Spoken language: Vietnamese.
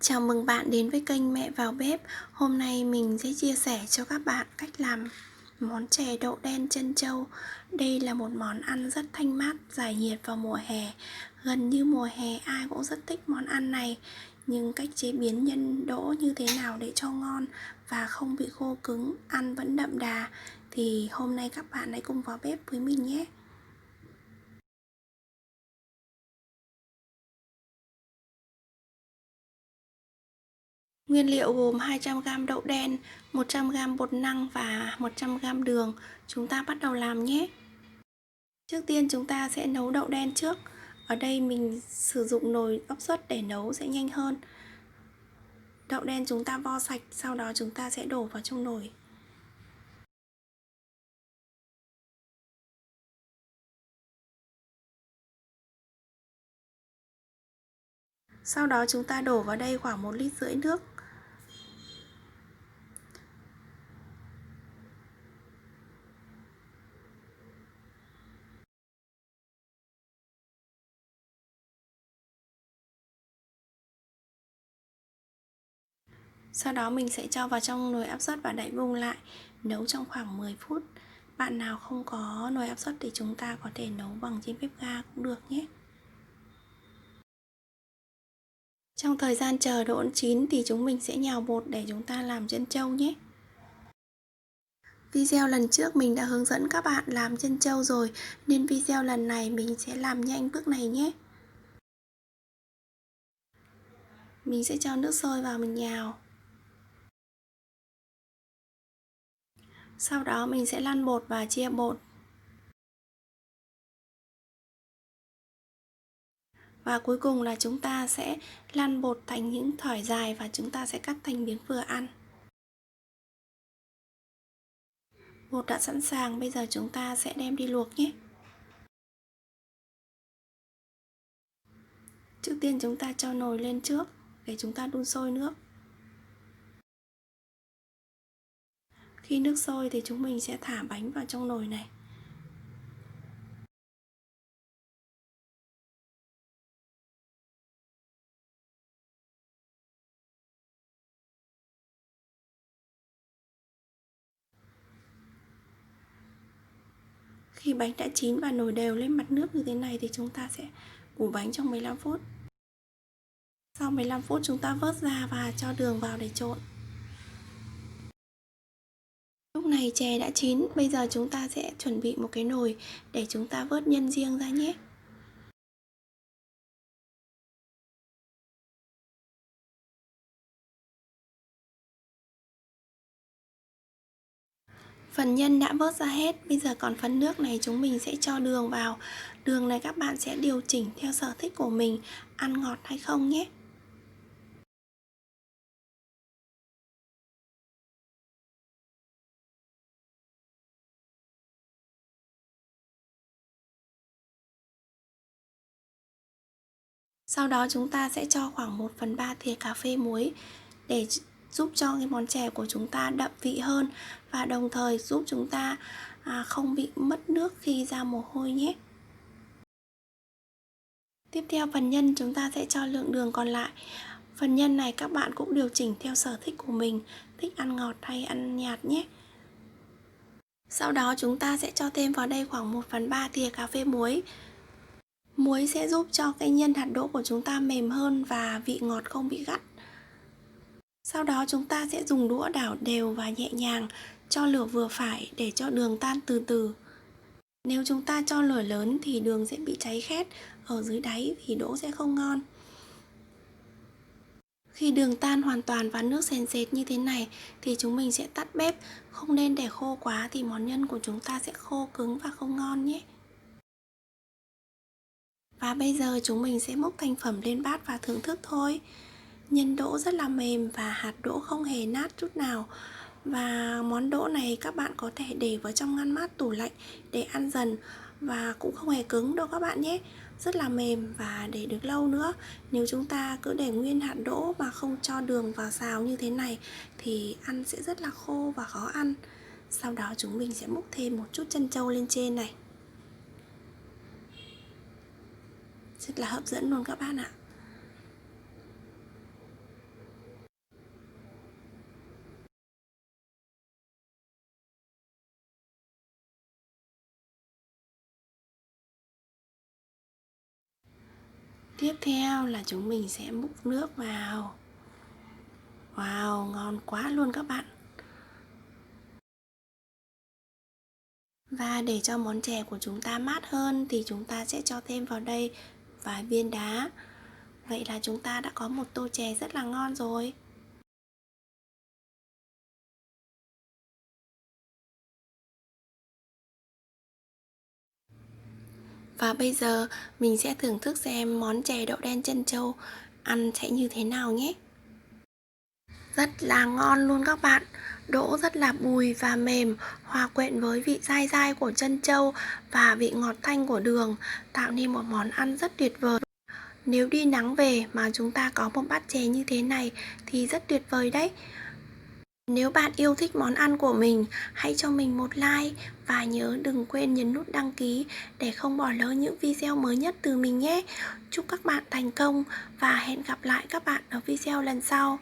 Chào mừng bạn đến với kênh Mẹ vào bếp. Hôm nay mình sẽ chia sẻ cho các bạn cách làm món chè đậu đen trân châu. Đây là một món ăn rất thanh mát, giải nhiệt vào mùa hè. Gần như mùa hè ai cũng rất thích món ăn này. Nhưng cách chế biến nhân đỗ như thế nào để cho ngon và không bị khô cứng, ăn vẫn đậm đà thì hôm nay các bạn hãy cùng vào bếp với mình nhé. Nguyên liệu gồm 200g đậu đen, 100g bột năng và 100g đường. Chúng ta bắt đầu làm nhé. Trước tiên chúng ta sẽ nấu đậu đen trước. Ở đây mình sử dụng nồi áp suất để nấu sẽ nhanh hơn. Đậu đen chúng ta vo sạch, sau đó chúng ta sẽ đổ vào trong nồi. Sau đó chúng ta đổ vào đây khoảng 1,5 lít nước. Sau đó mình sẽ cho vào trong nồi áp suất và đậy vung lại, nấu trong khoảng 10 phút. Bạn nào không có nồi áp suất thì chúng ta có thể nấu bằng trên bếp ga cũng được nhé. Trong thời gian chờ đỗ chín thì chúng mình sẽ nhào bột để chúng ta làm trân châu nhé. Video lần trước mình đã hướng dẫn các bạn làm trân châu rồi, nên video lần này mình sẽ làm nhanh bước này nhé. Mình sẽ cho nước sôi vào mình nhào. Sau đó mình sẽ lăn bột và chia bột. Và cuối cùng là chúng ta sẽ lăn bột thành những thỏi dài và chúng ta sẽ cắt thành miếng vừa ăn. Bột đã sẵn sàng, bây giờ chúng ta sẽ đem đi luộc nhé. Trước tiên chúng ta cho nồi lên trước để chúng ta đun sôi nước. Khi nước sôi thì chúng mình sẽ thả bánh vào trong nồi này. Khi bánh đã chín và nổi đều lên mặt nước như thế này thì chúng ta sẽ ủ bánh trong 15 phút. Sau 15 phút chúng ta vớt ra và cho đường vào để trộn. Lúc này chè đã chín, bây giờ chúng ta sẽ chuẩn bị một cái nồi để chúng ta vớt nhân riêng ra nhé. Phần nhân đã vớt ra hết, bây giờ còn phần nước này chúng mình sẽ cho đường vào. Đường này các bạn sẽ điều chỉnh theo sở thích của mình, ăn ngọt hay không nhé. Sau đó chúng ta sẽ cho khoảng 1/3 thìa cà phê muối để giúp cho cái món chè của chúng ta đậm vị hơn và đồng thời giúp chúng ta không bị mất nước khi ra mồ hôi nhé. Tiếp theo phần nhân chúng ta sẽ cho lượng đường còn lại. Phần nhân này các bạn cũng điều chỉnh theo sở thích của mình, thích ăn ngọt hay ăn nhạt nhé. Sau đó chúng ta sẽ cho thêm vào đây khoảng 1/3 thìa cà phê muối. Muối sẽ giúp cho cái nhân hạt đỗ của chúng ta mềm hơn và vị ngọt không bị gắt. Sau đó chúng ta sẽ dùng đũa đảo đều và nhẹ nhàng, cho lửa vừa phải để cho đường tan từ từ. Nếu chúng ta cho lửa lớn thì đường sẽ bị cháy khét ở dưới đáy thì đỗ sẽ không ngon. Khi đường tan hoàn toàn và nước sền sệt như thế này thì chúng mình sẽ tắt bếp, không nên để khô quá thì món nhân của chúng ta sẽ khô cứng và không ngon nhé. Và bây giờ chúng mình sẽ múc thành phẩm lên bát và thưởng thức thôi. Nhân đỗ rất là mềm và hạt đỗ không hề nát chút nào. Và món đỗ này các bạn có thể để vào trong ngăn mát tủ lạnh để ăn dần và cũng không hề cứng đâu các bạn nhé. Rất là mềm và để được lâu nữa. Nếu chúng ta cứ để nguyên hạt đỗ mà không cho đường vào xào như thế này thì ăn sẽ rất là khô và khó ăn. Sau đó chúng mình sẽ múc thêm một chút trân châu lên trên này. Rất là hấp dẫn luôn các bạn ạ. Tiếp theo là chúng mình sẽ múc nước vào. Wow, ngon quá luôn các bạn. Và để cho món chè của chúng ta mát hơn thì chúng ta sẽ cho thêm vào đây vài viên đá. Vậy là chúng ta đã có một tô chè rất là ngon rồi. Và bây giờ mình sẽ thưởng thức xem món chè đậu đen trân châu ăn sẽ như thế nào nhé. Rất là ngon luôn các bạn. Đỗ rất là bùi và mềm, hòa quyện với vị dai dai của trân châu và vị ngọt thanh của đường, tạo nên một món ăn rất tuyệt vời. Nếu đi nắng về mà chúng ta có một bát chè như thế này thì rất tuyệt vời đấy. Nếu bạn yêu thích món ăn của mình, hãy cho mình một like và nhớ đừng quên nhấn nút đăng ký để không bỏ lỡ những video mới nhất từ mình nhé. Chúc các bạn thành công và hẹn gặp lại các bạn ở video lần sau.